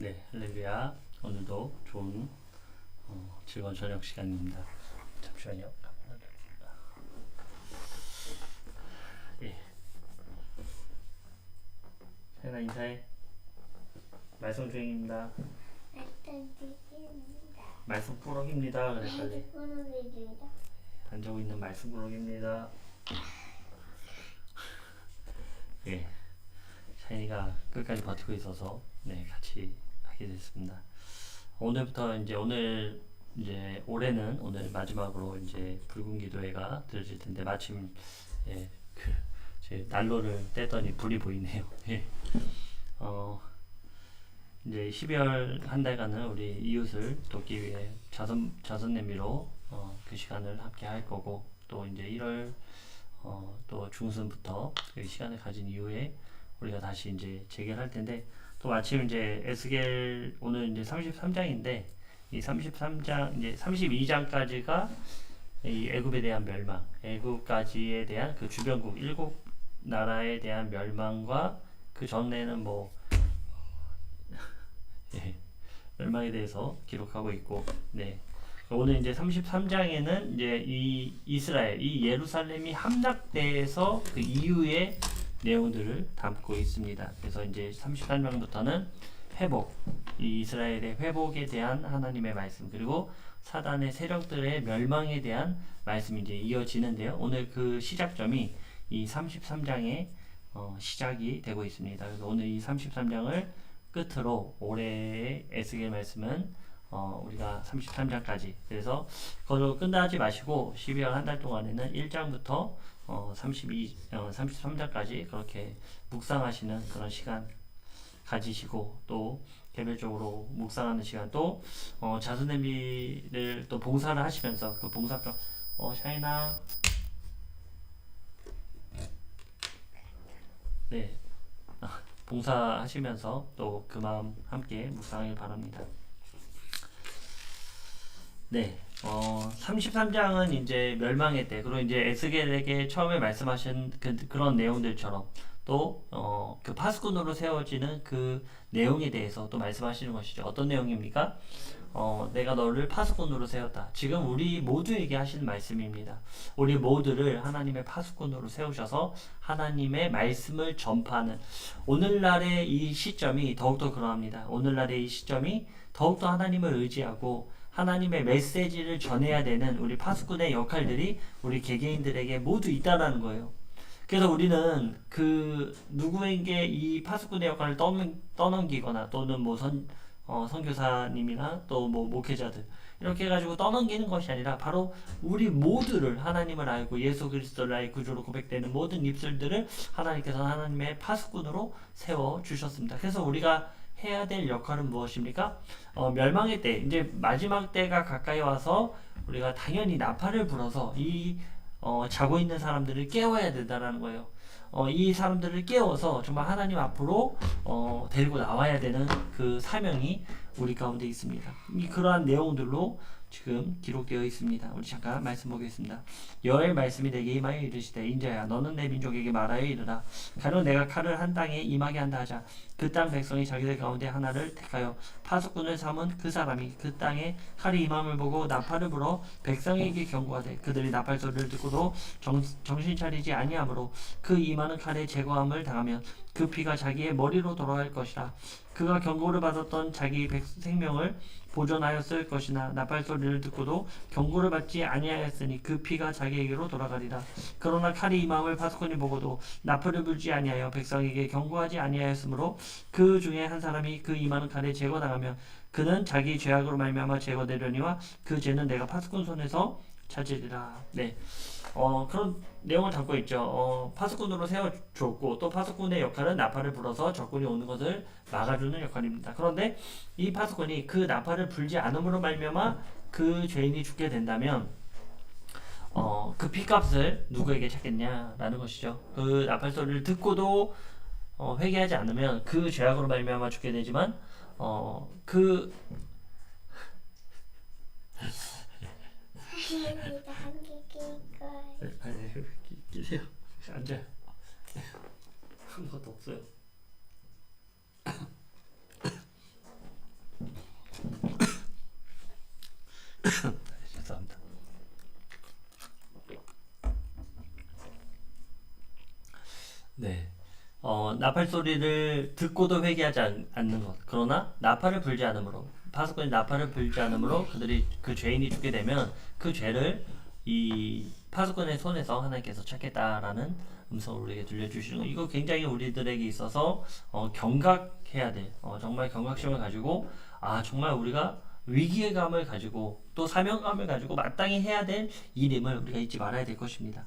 네, 할렐루야. 오늘도 좋은 즐거운 저녁 시간입니다. 잠시만요. 예, 세나 인사해. 말씀 중입니다. 말씀 부록입니다. 그래 빨리. 앉아고 있는 말씀 부록입니다. 예, 샤이가 끝까지 버티고 있어서 네 같이 하게 됐습니다. 오늘 올해는 오늘 마지막으로 이제 붉은 기도회가 들어질 텐데 마침 예, 제 난로를 떼더니 불이 보이네요. 예. 이제 12월 한 달간은 우리 이웃을 돕기 위해 자선 냄비로 그 시간을 함께 할 거고, 또 이제 1월 또 중순부터 그 시간을 가진 이후에 우리가 다시 이제 재개할 텐데, 또 마침 이제 에스겔 오늘 이제 33장인데 이 33장 이제 32장까지가 이 애굽에 대한 멸망, 애굽까지에 대한 그 주변국 일곱 나라에 대한 멸망과 그 전에는 예, 멸망에 대해서 기록하고 있고, 네. 오늘 이제 33장에는 이제 이 이스라엘, 이 예루살렘이 함락돼서 그 이후의 내용들을 담고 있습니다. 그래서 이제 33장부터는 회복, 이 이스라엘의 회복에 대한 하나님의 말씀, 그리고 사단의 세력들의 멸망에 대한 말씀이 이제 이어지는데요. 오늘 그 시작점이 이 33장의 시작이 되고 있습니다. 그래서 오늘 이 33장을 끝으로 올해의 에스겔 말씀은 우리가 33장까지, 그래서 그걸로 끝나지 마시고 12월 한 달 동안에는 1장부터 33장까지 그렇게 묵상하시는 그런 시간 가지시고, 또 개별적으로 묵상하는 시간, 또 자수냄비를 또 봉사를 하시면서 그 봉사병 샤이나 네 봉사하시면서 또 그 마음 함께 묵상하길 바랍니다. 네, 33장은 이제 멸망의 때, 그리고 이제 에스겔에게 처음에 말씀하신 그런 내용들처럼 또, 그 파수꾼으로 세워지는 그 내용에 대해서 또 말씀하시는 것이죠. 어떤 내용입니까? 내가 너를 파수꾼으로 세웠다. 지금 우리 모두에게 하시는 말씀입니다. 우리 모두를 하나님의 파수꾼으로 세우셔서 하나님의 말씀을 전파하는, 오늘날의 이 시점이 더욱더 그러합니다. 오늘날의 이 시점이 더욱더 하나님을 의지하고 하나님의 메시지를 전해야 되는 우리 파수꾼의 역할들이 우리 개개인들에게 모두 있다라는 거예요. 그래서 우리는 그 누구에게 이 파수꾼의 역할을 떠넘기거나 또는 선교사님이나 또 목회자들 이렇게 해가지고 떠넘기는 것이 아니라 바로 우리 모두를 하나님을 알고 예수 그리스도를 나의 구주로 고백되는 모든 입술들을 하나님께서 하나님의 파수꾼으로 세워 주셨습니다. 그래서 우리가 해야 될 역할은 무엇입니까? 멸망의 때, 이제 마지막 때가 가까이 와서 우리가 당연히 나팔을 불어서 자고 있는 사람들을 깨워야 된다는 거예요. 이 사람들을 깨워서 정말 하나님 앞으로 데리고 나와야 되는 그 사명이 우리 가운데 있습니다. 그러한 내용들로 지금 기록되어 있습니다. 우리 잠깐 말씀 보겠습니다. 여호와의 말씀이 내게 임하여 이르시되, 인자야 너는 내 민족에게 말하여 이르라. 가령 내가 칼을 한 땅에 임하게 한다 하자. 그 땅 백성이 자기들 가운데 하나를 택하여 파수꾼을 삼은 그 사람이 그 땅에 칼이 임함을 보고 나팔을 불어 백성에게 경고하되, 그들이 나팔 소리를 듣고도 정신 차리지 아니하므로 그 임하는 칼에 제거함을 당하면 그 피가 자기의 머리로 돌아갈 것이라. 그가 경고를 받았던 자기 생명을 보존하였을 것이나 나팔 소리를 듣고도 경고를 받지 아니하였으니 그 피가 자기에게로 돌아가리라. 그러나 칼이 임함을 파수꾼이 보고도 나팔을 불지 아니하여 백성에게 경고하지 아니하였으므로 그 중에 한 사람이 그 임하는 칼에 제거당하면 그는 자기 죄악으로 말미암아 제거되려니와 그 죄는 내가 파수꾼 손에서 찾으리라. 네. 그런 내용을 담고 있죠. 파수꾼으로 세워줬고, 또 파수꾼의 역할은 나팔을 불어서 적군이 오는 것을 막아주는 역할입니다. 그런데 이 파수꾼이 그 나팔을 불지 않음으로 말미암아 그 죄인이 죽게 된다면 그 피값을 누구에게 찾겠냐라는 것이죠. 그 나팔 소리를 듣고도 회개하지 않으면 그 죄악으로 말미암아 죽게 되지만 그 끼세요. 앉아요. 아무것도 없어요. 죄송합니다. 네. 나팔 소리를 듣고도 회개하지 않는 것. 그러나 나팔을 불지 않으므로 파수꾼이 나팔을 불지 않으므로 그들이 그 죄인이 죽게 되면 그 죄를 이 파수꾼의 손에서 하나님께서 찾겠다라는 음성을 우리에게 들려주시는 거. 이거 굉장히 우리들에게 있어서 경각해야 돼. 정말 경각심을 가지고 정말 우리가 위기감을 가지고 또 사명감을 가지고 마땅히 해야 될 일임을 우리가 잊지 말아야 될 것입니다.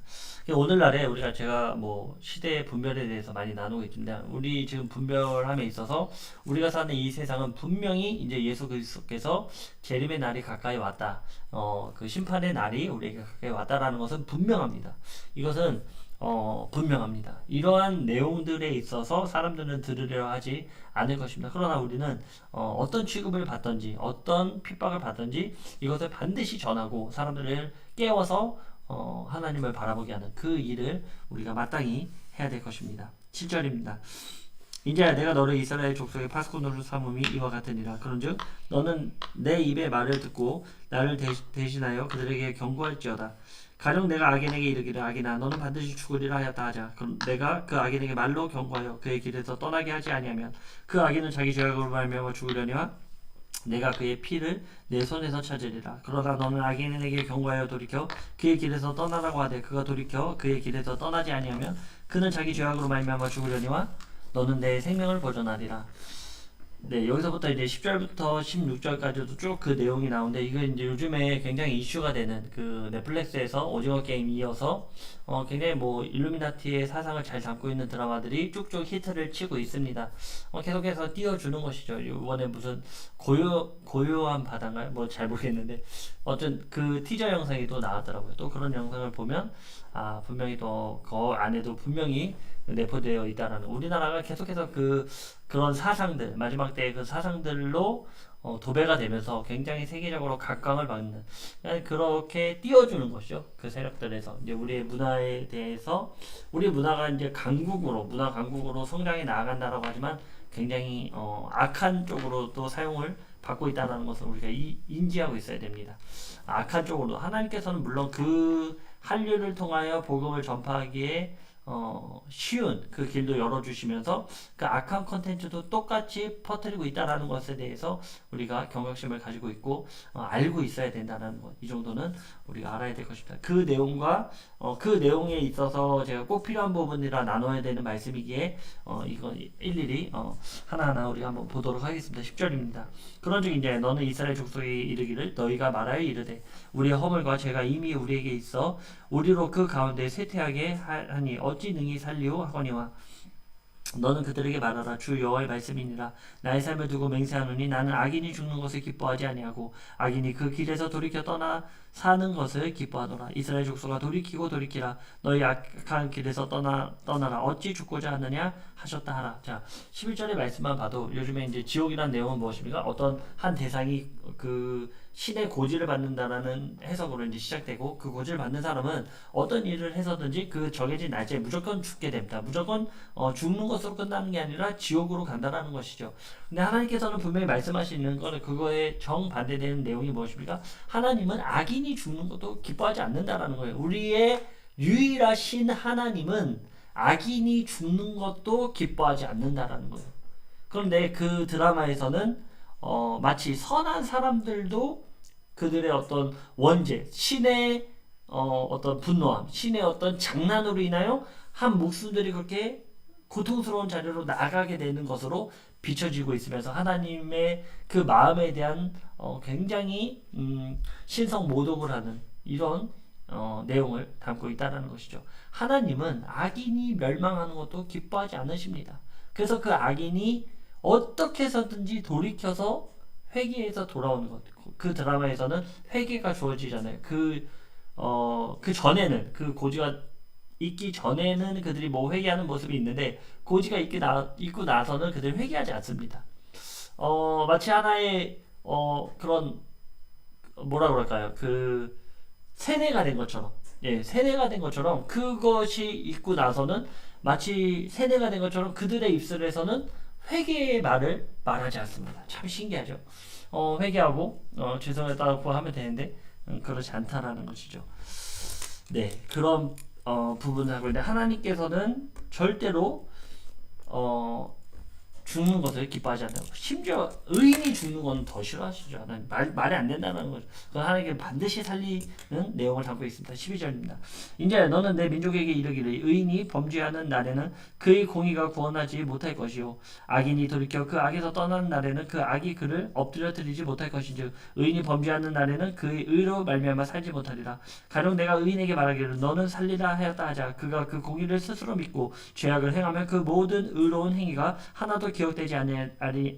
오늘날에 제가 뭐 시대의 분별에 대해서 많이 나누고 있습니다. 우리 지금 분별함에 있어서 우리가 사는 이 세상은 분명히 이제 예수 그리스도께서 재림의 날이 가까이 왔다. 그 심판의 날이 우리에게 가까이 왔다라는 것은 분명합니다. 이것은 분명합니다. 이러한 내용들에 있어서 사람들은 들으려 하지 않을 것입니다. 그러나 우리는 어떤 취급을 받든지 어떤 핍박을 받든지 이것을 반드시 전하고 사람들을 깨워서 하나님을 바라보게 하는 그 일을 우리가 마땅히 해야 될 것입니다. 7절입니다. 이제 내가 너를 이스라엘 족속의 파수꾼으로 삼음이 이와 같으니라. 그런즉 너는 내 입의 말을 듣고 나를 대신하여 그들에게 경고할지어다. 가령 내가 악인에게 이르기를 악인아 너는 반드시 죽으리라 하였다 하자. 그럼 내가 그 악인에게 말로 경고하여 그의 길에서 떠나게 하지 아니하면 그 악인은 자기 죄악으로 말미암아 죽으려니와 내가 그의 피를 내 손에서 찾으리라. 그러나 너는 악인에게 경고하여 돌이켜 그의 길에서 떠나라고 하되 그가 돌이켜 그의 길에서 떠나지 아니하면 그는 자기 죄악으로 말미암아 죽으려니와 너는 내 생명을 보존하리라. 네, 여기서부터 이제 10절부터 16절까지도 쭉 그 내용이 나오는데 이거 이제 요즘에 굉장히 이슈가 되는 그 넷플릭스에서 오징어 게임 이어서 굉장히 뭐 일루미나티의 사상을 잘 담고 있는 드라마들이 쭉쭉 히트를 치고 있습니다. 계속해서 띄워주는 것이죠. 이번에 무슨 고요한 바다인가요? 뭐 잘 모르겠는데 어쨌든 그 티저 영상이 또 나왔더라고요. 또 그런 영상을 보면 분명히 또 그 안에도 분명히 내포되어 있다라는, 우리나라가 계속해서 그런 사상들, 마지막 때의 그 사상들로 도배가 되면서 굉장히 세계적으로 각광을 받는, 그렇게 띄워주는 것이죠. 그 세력들에서 이제 우리의 문화에 대해서, 우리 문화가 이제 문화 강국으로 성장해 나아간다라고 하지만 굉장히 악한 쪽으로 또 사용을 받고 있다는 것을 우리가 인지하고 있어야 됩니다. 악한 쪽으로 하나님께서는 물론 그 한류를 통하여 복음을 전파하기에 쉬운 그 길도 열어주시면서 그 악한 컨텐츠도 똑같이 퍼뜨리고 있다는 것에 대해서 우리가 경각심을 가지고 있고 알고 있어야 된다는 것, 이 정도는 우리가 알아야 될 것입니다. 그 내용과 그 내용에 있어서 제가 꼭 필요한 부분이라 나눠야 되는 말씀이기에 이건 일일이 하나하나 우리가 한번 보도록 하겠습니다. 10절입니다. 그런즉 이제 너는 이스라엘 족속에 이르기를 너희가 말하여 이르되 우리의 허물과 죄가 이미 우리에게 있어 우리로 그 가운데 쇠퇴하게 하니 어찌 능히 살리오 하거니와 너는 그들에게 말하라. 주 여호와의 말씀이니라. 나의 삶을 두고 맹세하노니 나는 악인이 죽는 것을 기뻐하지 아니하고 악인이 그 길에서 돌이켜 떠나 사는 것을 기뻐하노라. 이스라엘 족속아 돌이키고 돌이키라. 너희 악한 길에서 떠나라. 어찌 죽고자 하느냐 하셨다 하라. 자, 11절의 말씀만 봐도 요즘에 이제 지옥이란 내용은 무엇입니까? 어떤 한 대상이 그 신의 고지를 받는다라는 해석으로 이제 시작되고, 그 고지를 받는 사람은 어떤 일을 해서든지 그 정해진 날짜에 무조건 죽게 됩니다. 무조건 죽는 것으로 끝나는 게 아니라 지옥으로 간다라는 것이죠. 근데 하나님께서는 분명히 말씀하시는 거는 그거에 정반대되는 내용이 무엇입니까? 하나님은 악인이 죽는 것도 기뻐하지 않는다라는 거예요. 우리의 유일하신 하나님은 악인이 죽는 것도 기뻐하지 않는다라는 거예요. 그런데 그 드라마에서는 마치 선한 사람들도 그들의 어떤 원죄, 신의 어떤 분노함, 신의 어떤 장난으로 인하여 한 목숨들이 그렇게 고통스러운 자리로 나가게 되는 것으로 비춰지고 있으면서 하나님의 그 마음에 대한 굉장히 신성 모독을 하는 이런 내용을 담고 있다는 것이죠. 하나님은 악인이 멸망하는 것도 기뻐하지 않으십니다. 그래서 그 악인이 어떻게 해서든지 돌이켜서 회개해서 돌아오는 것. 그 드라마에서는 회개가 주어지잖아요. 그 전에는, 그 고지가 있기 전에는 그들이 뭐 회개하는 모습이 있는데, 고지가 있고 나서는 그들이 회개하지 않습니다. 마치 하나의 그런 뭐라 그럴까요? 그 세뇌가 된 것처럼, 세뇌가 된 것처럼, 그것이 있고 나서는 마치 세뇌가 된 것처럼 그들의 입술에서는 회개의 말을 말하지 않습니다. 참 신기하죠. 회개하고 죄송했다고 하면 되는데 그렇지 않다라는 것이죠. 네, 그런 부분을 하고 있는데 하나님께서는 절대로 죽는 것을 기뻐하지 않는다고. 심지어 의인이 죽는 건 더 싫어하시죠. 하나님. 말이 안 된다는 거죠. 그건 하나님께 반드시 살리는 내용을 담고 있습니다. 12절입니다. 이제 너는 내 민족에게 이르기를 의인이 범죄하는 날에는 그의 공의가 구원하지 못할 것이요 악인이 돌이켜 그 악에서 떠나는 날에는 그 악이 그를 엎드려 드리지 못할 것인즉 의인이 범죄하는 날에는 그의 의로 말미암아 살지 못하리라. 가령 내가 의인에게 말하기를 너는 살리라 하였다 하자. 그가 그 공의를 스스로 믿고 죄악을 행하면 그 모든 의로운 행위가 하나도 기억되지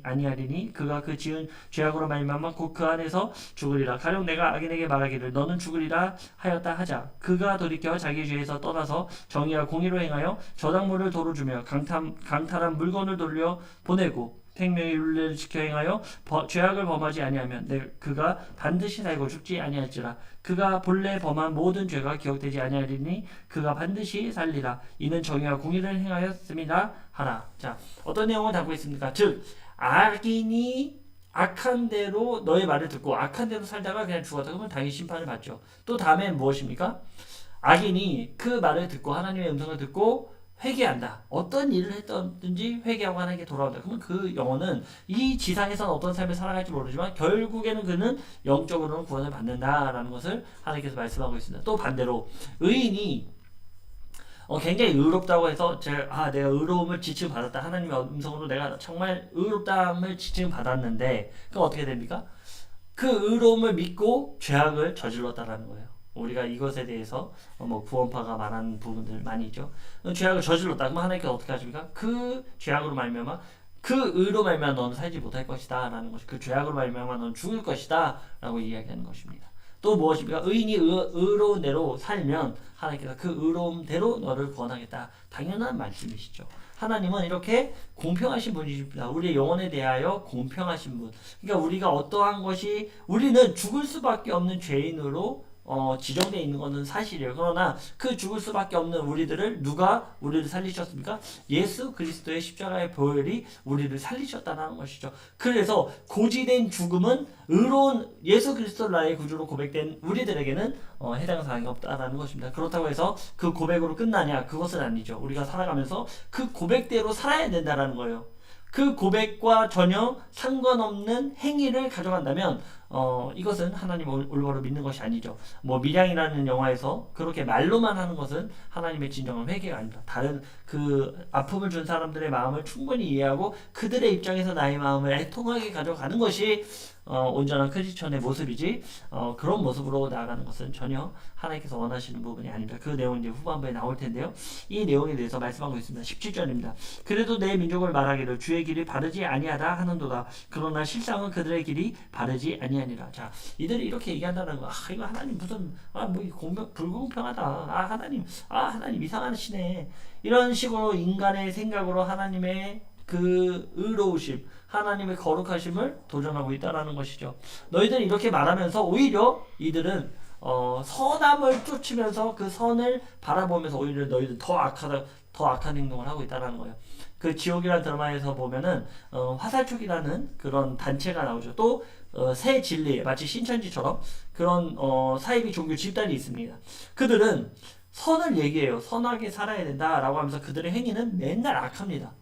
아니하리니 그가 그 지은 죄악으로 말미암아 곧 그 안에서 죽으리라. 가령 내가 악인에게 말하기를 너는 죽으리라 하였다 하자. 그가 돌이켜 자기 죄에서 떠나서 정의와 공의로 행하여 저당물을 도로 주며 강탈한 물건을 돌려 보내고 생명의 윤례를 지켜 행하여 죄악을 범하지 아니하면 그가 반드시 살고 죽지 아니할지라. 그가 본래 범한 모든 죄가 기억되지 아니하리니 그가 반드시 살리라. 이는 정의와 공의를 행하였음이라 하라. 자, 어떤 내용을 담고 있습니까? 즉 악인이 악한 대로 너의 말을 듣고 악한 대로 살다가 그냥 죽었다 그러면 당연히 심판을 받죠. 또 다음엔 무엇입니까? 악인이 그 말을 듣고 하나님의 음성을 듣고 회개한다. 어떤 일을 했든지 회개하고 하나님께 돌아온다. 그러면 그 영혼은 이 지상에서는 어떤 삶을 살아갈지 모르지만 결국에는 그는 영적으로는 구원을 받는다라는 것을 하나님께서 말씀하고 있습니다. 또 반대로 의인이 굉장히 의롭다고 해서 내가 의로움을 지칭받았다. 하나님의 음성으로 내가 정말 의롭다함을 지칭받았는데 그럼 어떻게 됩니까? 그 의로움을 믿고 죄악을 저질렀다라는 거예요. 우리가 이것에 대해서 구원파가 말하는 부분들 많이 있죠. 죄악을 저질렀다. 그러면 하나님께서 어떻게 하십니까? 그 죄악으로 말미암아 그 의로 말미암아 너는 살지 못할 것이다 라는 것이 그 죄악으로 말미암아 너는 죽을 것이다 라고 이야기하는 것입니다. 또 무엇입니까? 의인이 의로운 대로 살면 하나님께서 그 의로움대로 너를 구원하겠다. 당연한 말씀이시죠. 하나님은 이렇게 공평하신 분이십니다. 우리의 영혼에 대하여 공평하신 분. 그러니까 우리가 어떠한 것이 우리는 죽을 수밖에 없는 죄인으로 지정되어 있는 것은 사실이에요. 그러나 그 죽을 수밖에 없는 우리들을 누가 우리를 살리셨습니까? 예수 그리스도의 십자가의 보혈이 우리를 살리셨다는 것이죠. 그래서 고지된 죽음은 의로운 예수 그리스도 나의 구주로 고백된 우리들에게는 해당 사항이 없다라는 것입니다. 그렇다고 해서 그 고백으로 끝나냐? 그것은 아니죠. 우리가 살아가면서 그 고백대로 살아야 된다라는 거예요. 그 고백과 전혀 상관없는 행위를 가져간다면 이것은 하나님을 올바로 믿는 것이 아니죠. 밀양이라는 영화에서 그렇게 말로만 하는 것은 하나님의 진정한 회개가 아닙니다. 다른 그 아픔을 준 사람들의 마음을 충분히 이해하고 그들의 입장에서 나의 마음을 애통하게 가져가는 것이 온전한 크리스천의 모습이지 그런 모습으로 나아가는 것은 전혀 하나님께서 원하시는 부분이 아닙니다. 그 내용은 이제 후반부에 나올 텐데요. 이 내용에 대해서 말씀하고 있습니다. 17절입니다. 그래도 내 민족을 말하기를 주의 길이 바르지 아니하다 하는도다. 그러나 실상은 그들의 길이 바르지 아니하니라. 자, 이들이 이렇게 얘기한다는 거. 이거 하나님 무슨 불공평하다. 하나님 이상하시네. 이런 식으로 인간의 생각으로 하나님의 그 의로우심, 하나님의 거룩하심을 도전하고 있다라는 것이죠. 너희들은 이렇게 말하면서 오히려 이들은 선함을 쫓으면서 그 선을 바라보면서 오히려 너희들 더 악한 행동을 하고 있다라는 거예요. 그 지옥이라는 드라마에서 보면은 화살촉이라는 그런 단체가 나오죠. 또 새 진리, 마치 신천지처럼 그런 사이비 종교 집단이 있습니다. 그들은 선을 얘기해요. 선하게 살아야 된다라고 하면서 그들의 행위는 맨날 악합니다.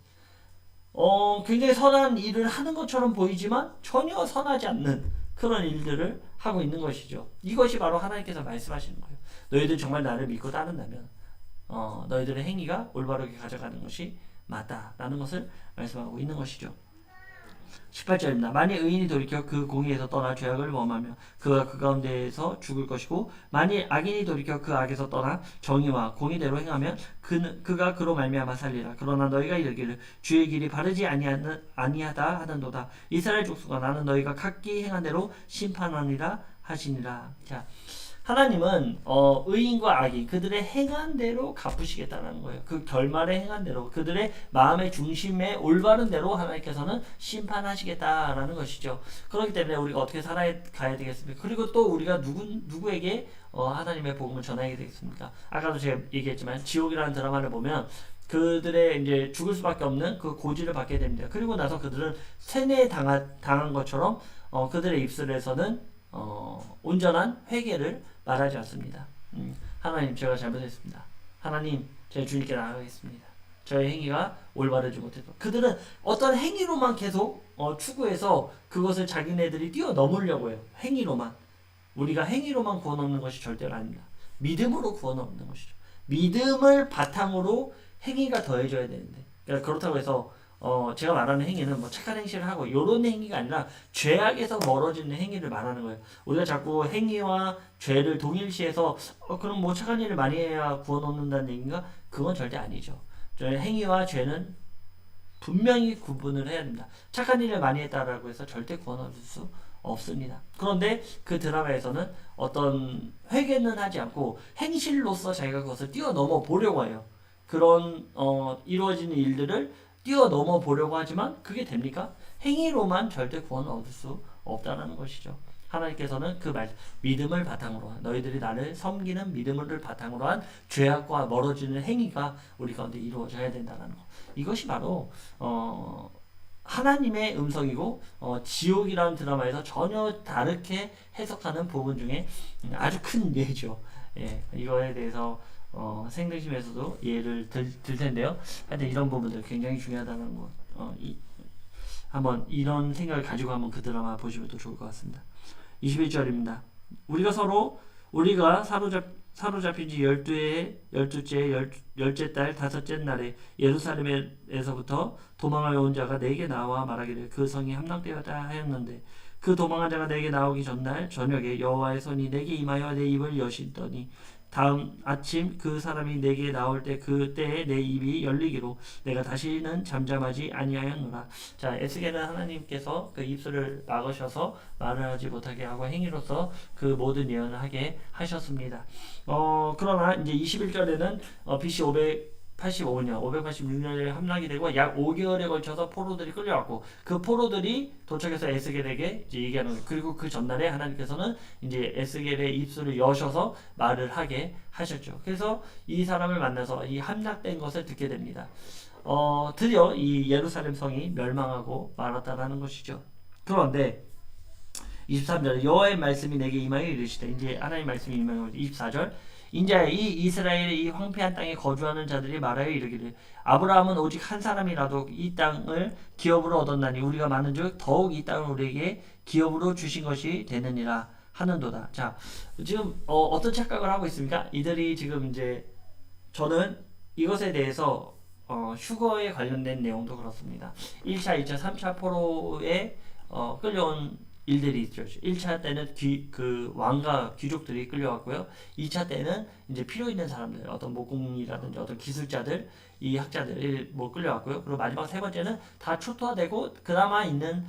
굉장히 선한 일을 하는 것처럼 보이지만 전혀 선하지 않는 그런 일들을 하고 있는 것이죠. 이것이 바로 하나님께서 말씀하시는 거예요. 너희들 정말 나를 믿고 따른다면 너희들의 행위가 올바르게 가져가는 것이 맞다라는 것을 말씀하고 있는 것이죠. 18절입니다. 만일 의인이 돌이켜 그 공의에서 떠나 죄악을 범하며 그가 그 가운데에서 죽을 것이고 만일 악인이 돌이켜 그 악에서 떠나 정의와 공의대로 행하면 그가 그로 말미암아 살리라. 그러나 너희가 이르기를 주의 길이 바르지 아니하다 하는도다. 이스라엘 족속아 나는 너희가 각기 행한 대로 심판하니라 하시니라. 자, 하나님은 의인과 악인 그들의 행한 대로 갚으시겠다는 거예요. 그 결말에 행한 대로 그들의 마음의 중심에 올바른 대로 하나님께서는 심판하시겠다라는 것이죠. 그렇기 때문에 우리가 어떻게 살아가야 되겠습니까? 그리고 또 우리가 누구에게 하나님의 복음을 전하게 되겠습니까? 아까도 제가 얘기했지만 지옥이라는 드라마를 보면 그들의 이제 죽을 수밖에 없는 그 고지를 받게 됩니다. 그리고 나서 그들은 당한 것처럼 그들의 입술에서는 온전한 회개를 말하지 않습니다. 하나님 제가 잘못했습니다. 하나님 제가 주님께 나아가겠습니다. 저의 행위가 올바르지 못해서 그들은 어떤 행위로만 계속 추구해서 그것을 자기네들이 뛰어넘으려고 해요. 행위로만. 우리가 행위로만 구원 얻는 것이 절대로 아닙니다. 믿음으로 구원 얻는 것이죠. 믿음을 바탕으로 행위가 더해져야 되는데 그러니까 그렇다고 해서 제가 말하는 행위는 뭐 착한 행실을 하고 이런 행위가 아니라 죄악에서 멀어지는 행위를 말하는 거예요. 우리가 자꾸 행위와 죄를 동일시해서 그럼 뭐 착한 일을 많이 해야 구원 얻는다는 얘기인가? 그건 절대 아니죠. 행위와 죄는 분명히 구분을 해야 됩니다. 착한 일을 많이 했다라고 해서 절대 구원 얻을 수 없습니다. 그런데 그 드라마에서는 어떤 회개는 하지 않고 행실로서 자기가 그것을 뛰어넘어 보려고 해요. 그런 이루어지는 일들을 뛰어넘어 보려고 하지만 그게 됩니까? 행위로만 절대 구원을 얻을 수 없다는 것이죠. 하나님께서는 그 믿음을 바탕으로 한 너희들이 나를 섬기는 믿음을 바탕으로 한 죄악과 멀어지는 행위가 우리 가운데 이루어져야 된다는 것. 이것이 바로 하나님의 음성이고 지옥이라는 드라마에서 전혀 다르게 해석하는 부분 중에 아주 큰 예죠. 예, 이거에 대해서 생등심에서도 예를 들 텐데요. 하여튼 이런 부분들 굉장히 중요하다는 것. 한번 이런 생각을 가지고 한번 그 드라마 보시면 또 좋을 것 같습니다. 21절입니다. 우리가 사로잡힌 지 12째 달 5째 날에 예루살렘에서부터 도망하여 온 자가 내게 나와 말하기를 그 성이 함락되었다 하였는데 그 도망한 자가 내게 나오기 전날 저녁에 여호와의 손이 내게 임하여 내 입을 여시더니 다음 아침 그 사람이 내게 나올 때 그때에 내 입이 열리기로 내가 다시는 잠잠하지 아니하였노라. 자, 에스겔은 하나님께서 그 입술을 막으셔서 말을 하지 못하게 하고 행위로서 그 모든 예언을 하게 하셨습니다. 그러나 이제 21절에는 BC 586년에 함락이 되고 약 5개월에 걸쳐서 포로들이 끌려왔고 그 포로들이 도착해서 에스겔에게 이제 얘기하는 거예요. 그리고 그 전날에 하나님께서는 이제 에스겔의 입술을 여셔서 말을 하게 하셨죠. 그래서 이 사람을 만나서 이 함락된 것을 듣게 됩니다. 드디어 이 예루살렘 성이 멸망하고 말았다라는 것이죠. 그런데 23절 여호와의 말씀이 내게 임하여 이르시되 이제 하나님의 말씀이 임하여 24절 인자야 이 이스라엘의 이 황폐한 땅에 거주하는 자들이 말하여 이르기를 아브라함은 오직 한 사람이라도 이 땅을 기업으로 얻었나니 우리가 많은즉 더욱 이 땅을 우리에게 기업으로 주신 것이 되느니라 하는도다. 자, 지금 어떤 착각을 하고 있습니까? 이들이 지금 이제 저는 이것에 대해서 휴거에 관련된 내용도 그렇습니다. 1차, 2차, 3차 포로에 끌려온 일들이 있죠. 1차 때는 그 왕과 귀족들이 끌려왔고요. 2차 때는 이제 필요 있는 사람들, 어떤 목공이라든지 어떤 기술자들, 이 학자들이 뭐 끌려왔고요. 그리고 마지막 세 번째는 다 초토화되고 그나마 있는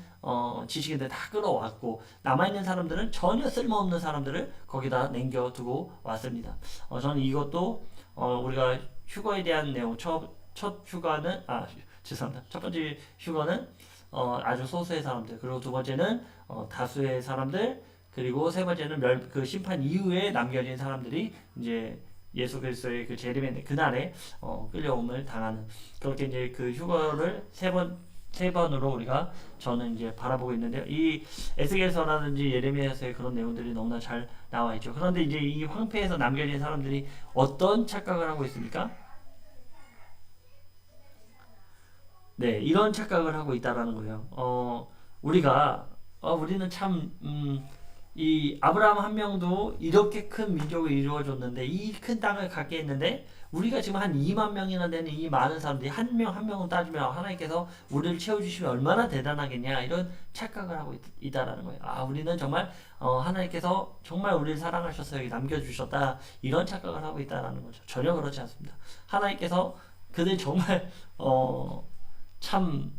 지식인들 다 끌어왔고 남아 있는 사람들은 전혀 쓸모없는 사람들을 거기다 남겨두고 왔습니다. 저는 이것도 우리가 휴거에 대한 내용 첫 휴가는 죄송합니다. 첫 번째 휴거는 아주 소수의 사람들, 그리고 두 번째는 다수의 사람들, 그리고 세 번째는 그 심판 이후에 남겨진 사람들이 이제 예수 그리스도의 그 재림의 그날에 끌려옴을 당하는 그렇게 이제 그 휴거를 세 번으로 우리가 저는 이제 바라보고 있는데요. 이 에스겔서라든지 예레미야서의 그런 내용들이 너무나 잘 나와 있죠. 그런데 이제 이 황폐에서 남겨진 사람들이 어떤 착각을 하고 있습니까? 네, 이런 착각을 하고 있다라는 거예요. 우리는 참, 이 아브라함 한 명도 이렇게 큰 민족을 이루어줬는데, 이 큰 땅을 갖게 했는데, 우리가 지금 한 2만 명이나 되는 이 많은 사람들이 한 명 한 명을 따지면 하나님께서 우리를 채워주시면 얼마나 대단하겠냐, 이런 착각을 하고 있다라는 거예요. 우리는 정말, 하나님께서 정말 우리를 사랑하셔서 여기 남겨주셨다, 이런 착각을 하고 있다라는 거죠. 전혀 그렇지 않습니다. 하나님께서 그들 정말, 참,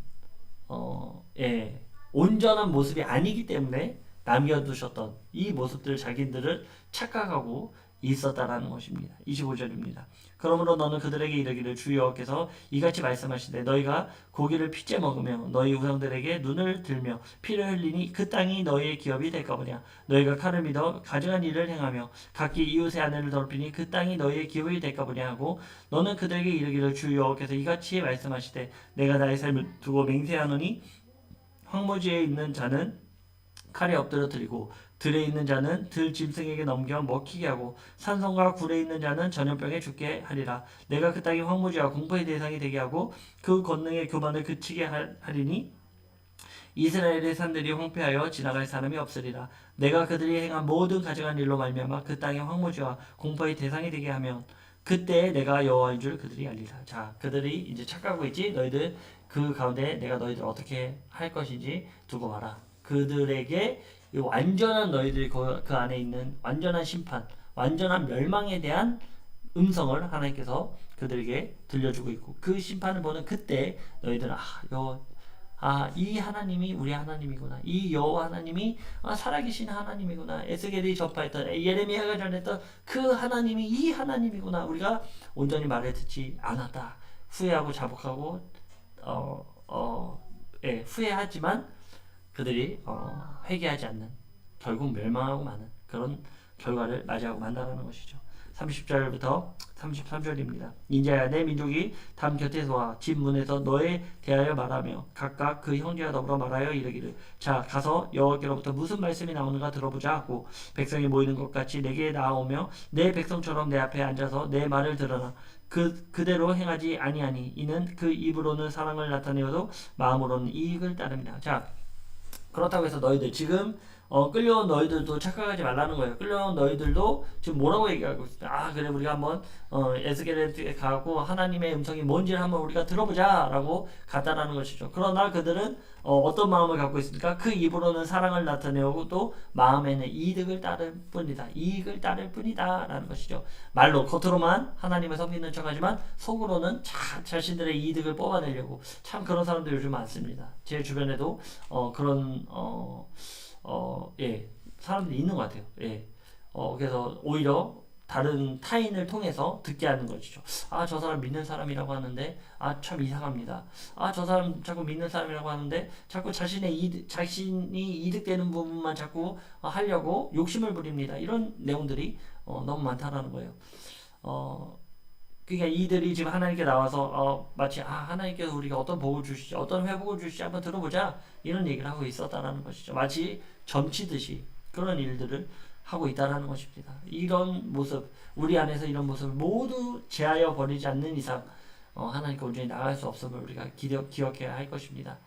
온전한 모습이 아니기 때문에 남겨두셨던 이 모습들을 자기들을 착각하고 있었다라는 것입니다. 25절입니다. 그러므로 너는 그들에게 이르기를 주 여호와께서 이같이 말씀하시되 너희가 고기를 핏째 먹으며 너희 우상들에게 눈을 들며 피를 흘리니 그 땅이 너희의 기업이 될까 보냐. 너희가 칼을 믿어 가증한 일을 행하며 각기 이웃의 아내를 더럽히니 그 땅이 너희의 기업이 될까 보냐 하고 너는 그들에게 이르기를 주 여호와께서 이같이 말씀하시되 내가 나의 삶을 두고 맹세하노니 황무지에 있는 자는 칼에 엎드려 드리고 들에 있는 자는 들 짐승에게 넘겨 먹히게 하고 산성과 굴에 있는 자는 전염병에 죽게 하리라. 내가 그 땅이 황무지와 공포의 대상이 되게 하고 그 권능의 교만을 그치게 하리니 이스라엘의 산들이 황폐하여 지나갈 사람이 없으리라. 내가 그들이 행한 모든 가증한 일로 말미암아 그 땅의 황무지와 공포의 대상이 되게 하면 그때 내가 여호와인 줄 그들이 알리라. 자, 그들이 이제 착각하고 있지. 너희들 그 가운데 내가 너희들 어떻게 할 것인지 두고 봐라. 그들에게 이 완전한 너희들이 그 안에 있는 완전한 심판, 완전한 멸망에 대한 음성을 하나님께서 그들에게 들려주고 있고 그 심판을 보는 그때 너희들은 이 하나님이 우리 하나님이구나. 이 여호와 하나님이 살아계신 하나님이구나. 에스겔이 전파했던 예레미야가 전했던 그 하나님이 이 하나님이구나. 우리가 온전히 말을 듣지 않았다. 후회하고 자복하고 후회하지만 그들이 회개하지 않는 결국 멸망하고 마는 그런 결과를 맞이하고 만다라는 것이죠. 30절부터 33절입니다. 인자야 내 민족이 담 곁에서 와 집 문에서 너에 대하여 말하며 각각 그 형제와 더불어 말하여 이르기를 자 가서 여호와께로부터 무슨 말씀이 나오는가 들어보자 하고 백성이 모이는 것 같이 내게 나아오며 내 백성처럼 내 앞에 앉아서 내 말을 들으라. 그대로 행하지 아니하니 이는 그 입으로는 사랑을 나타내어도 마음으로는 이익을 따릅니다. 자, 그렇다고 해서 너희들 지금 끌려온 너희들도 착각하지 말라는 거예요. 끌려온 너희들도 지금 뭐라고 얘기하고 있습니다. 그래 우리가 한번 에스겔에 가고 하나님의 음성이 뭔지를 한번 우리가 들어보자 라고 갔다라는 것이죠. 그러나 그들은 어떤 마음을 갖고 있습니까? 그 입으로는 사랑을 나타내고 또 마음에는 이득을 따를 뿐이다. 이익을 따를 뿐이다 라는 것이죠. 말로 겉으로만 하나님을 섬기는 척하지만 속으로는 자신들의 이득을 뽑아내려고 참 그런 사람들 요즘 많습니다. 제 주변에도 그런 사람들이 있는 것 같아요. 그래서 오히려 다른 타인을 통해서 듣게 하는 것이죠. 저 사람 믿는 사람이라고 하는데, 참 이상합니다. 저 사람 자꾸 믿는 사람이라고 하는데, 자꾸 자신이 이득되는 부분만 자꾸 하려고 욕심을 부립니다. 이런 내용들이 너무 많다라는 거예요. 그러니까 이들이 지금 하나님께 나와서 마치 하나님께서 우리가 어떤 복을 주시지 어떤 회복을 주시지 한번 들어보자 이런 얘기를 하고 있었다라는 것이죠. 마치 점치듯이 그런 일들을 하고 있다라는 것입니다. 이런 모습 우리 안에서 이런 모습을 모두 제하여 버리지 않는 이상 하나님께 온전히 나갈 수 없음을 우리가 기억해야 할 것입니다.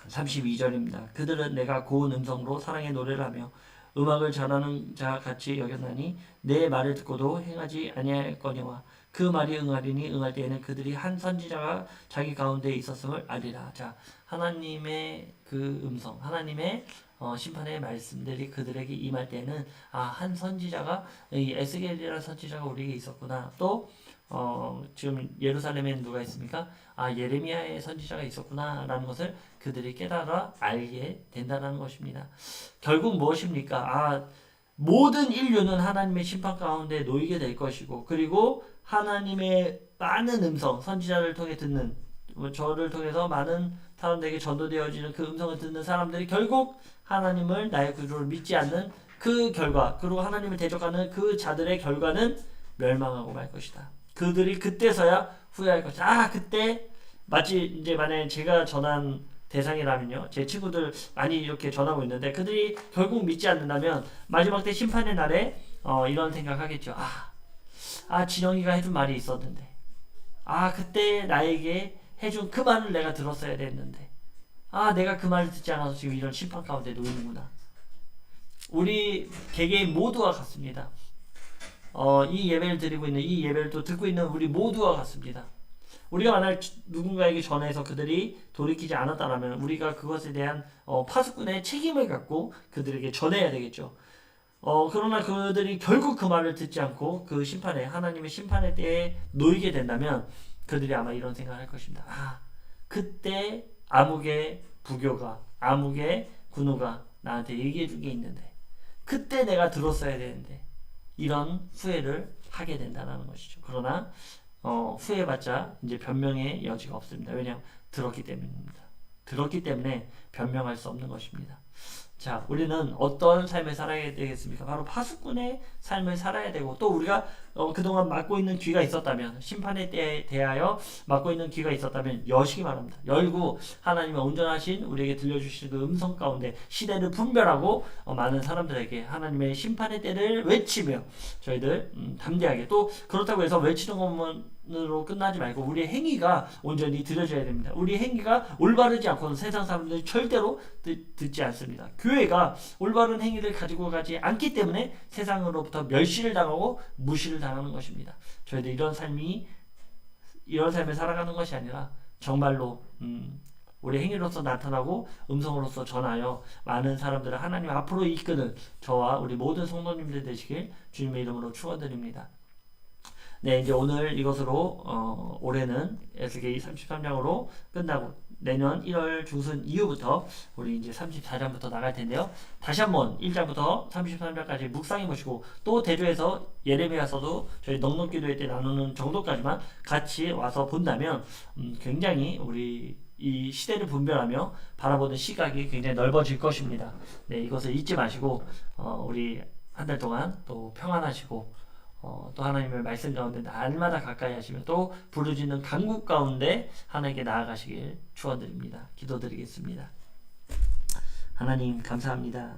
32절입니다. 그들은 내가 고운 음성으로 사랑의 노래를 하며 음악을 전하는 자 같이 여겼나니 내 말을 듣고도 행하지 아니할거니와 그 말이 응하리니 응할 때에는 그들이 한 선지자가 자기 가운데 있었음을 알리라. 자, 하나님의 그 음성, 하나님의 심판의 말씀들이 그들에게 임할 때는 한 선지자가 이 에스겔이라는 선지자가 우리에게 있었구나. 또 지금 예루살렘에는 누가 있습니까? 예레미야의 선지자가 있었구나 라는 것을 그들이 깨달아 알게 된다는 것입니다. 결국 무엇입니까? 모든 인류는 하나님의 심판 가운데 놓이게 될 것이고 그리고 하나님의 많은 음성, 선지자를 통해 듣는 저를 통해서 많은 사람들에게 전도되어지는 그 음성을 듣는 사람들이 결국 하나님을 나의 구주로 믿지 않는 그 결과 그리고 하나님을 대적하는 그 자들의 결과는 멸망하고 말 것이다. 그들이 그때서야 후회할 것이다. 그때 마치 이제 만약에 제가 전한 대상이라면요. 제 친구들 많이 이렇게 전하고 있는데 그들이 결국 믿지 않는다면 마지막 때 심판의 날에 이런 생각하겠죠. 진영이가 해준 말이 있었는데 그때 나에게 해준 그 말을 내가 들었어야 됐는데 내가 그 말을 듣지 않아서 지금 이런 심판 가운데 놓이는구나. 우리 개개인 모두와 같습니다. 이 예배를 드리고 있는 이 예배를 또 듣고 있는 우리 모두와 같습니다. 우리가 만약 누군가에게 전해서 그들이 돌이키지 않았다라면 우리가 그것에 대한 파수꾼의 책임을 갖고 그들에게 전해야 되겠죠. 그러나 그들이 결국 그 말을 듣지 않고 그 심판에 하나님의 심판의 때에 놓이게 된다면 그들이 아마 이런 생각을 할 것입니다. 그때 암흑의 부교가 암흑의 군우가 나한테 얘기해 준 게 있는데 그때 내가 들었어야 되는데 이런 후회를 하게 된다는 것이죠. 그러나 후회해봤자 이제 변명의 여지가 없습니다. 왜냐하면 들었기 때문입니다. 들었기 때문에 변명할 수 없는 것입니다. 자, 우리는 어떤 삶을 살아야 되겠습니까? 바로 파수꾼의 삶을 살아야 되고, 또 우리가 그동안 맡고 있는 귀가 있었다면, 심판에 대하여 맡고 있는 귀가 있었다면 여시기 바랍니다. 열고 하나님의 온전하신 우리에게 들려주시는 그 음성 가운데 시대를 분별하고 많은 사람들에게 하나님의 심판의 때를 외치며 저희들 담대하게, 또 그렇다고 해서 외치는 것만으로 끝나지 말고 우리의 행위가 온전히 들려져야 됩니다. 우리의 행위가 올바르지 않고는 세상 사람들이 절대로 듣지 않습니다. 교회가 올바른 행위를 가지고 가지 않기 때문에 세상으로부터 멸시를 당하고 무시를 당하는 것입니다. 저희들 이런 삶을 살아가는 것이 아니라 정말로 우리 행위로서 나타나고 음성으로서 전하여 많은 사람들을 하나님 앞으로 이끄는 저와 우리 모든 성도님들 되시길 주님의 이름으로 축원드립니다. 네, 이제 오늘 이것으로 올해는 에스겔 33장으로 끝나고 내년 1월 중순 이후부터 우리 이제 34장부터 나갈 텐데요. 다시 한번 1장부터 33장까지 묵상해 보시고, 또 대조해서 예레미야서도 저희 넉넉기도회 때 나누는 정도까지만 같이 와서 본다면 굉장히 우리 이 시대를 분별하며 바라보는 시각이 굉장히 넓어질 것입니다. 네, 이것을 잊지 마시고 우리 한 달 동안 또 평안하시고 또 하나님의 말씀 가운데 날마다 가까이 하시며 또 부르짖는 간구 가운데 하나님께 나아가시길 축원드립니다. 기도드리겠습니다. 하나님 감사합니다.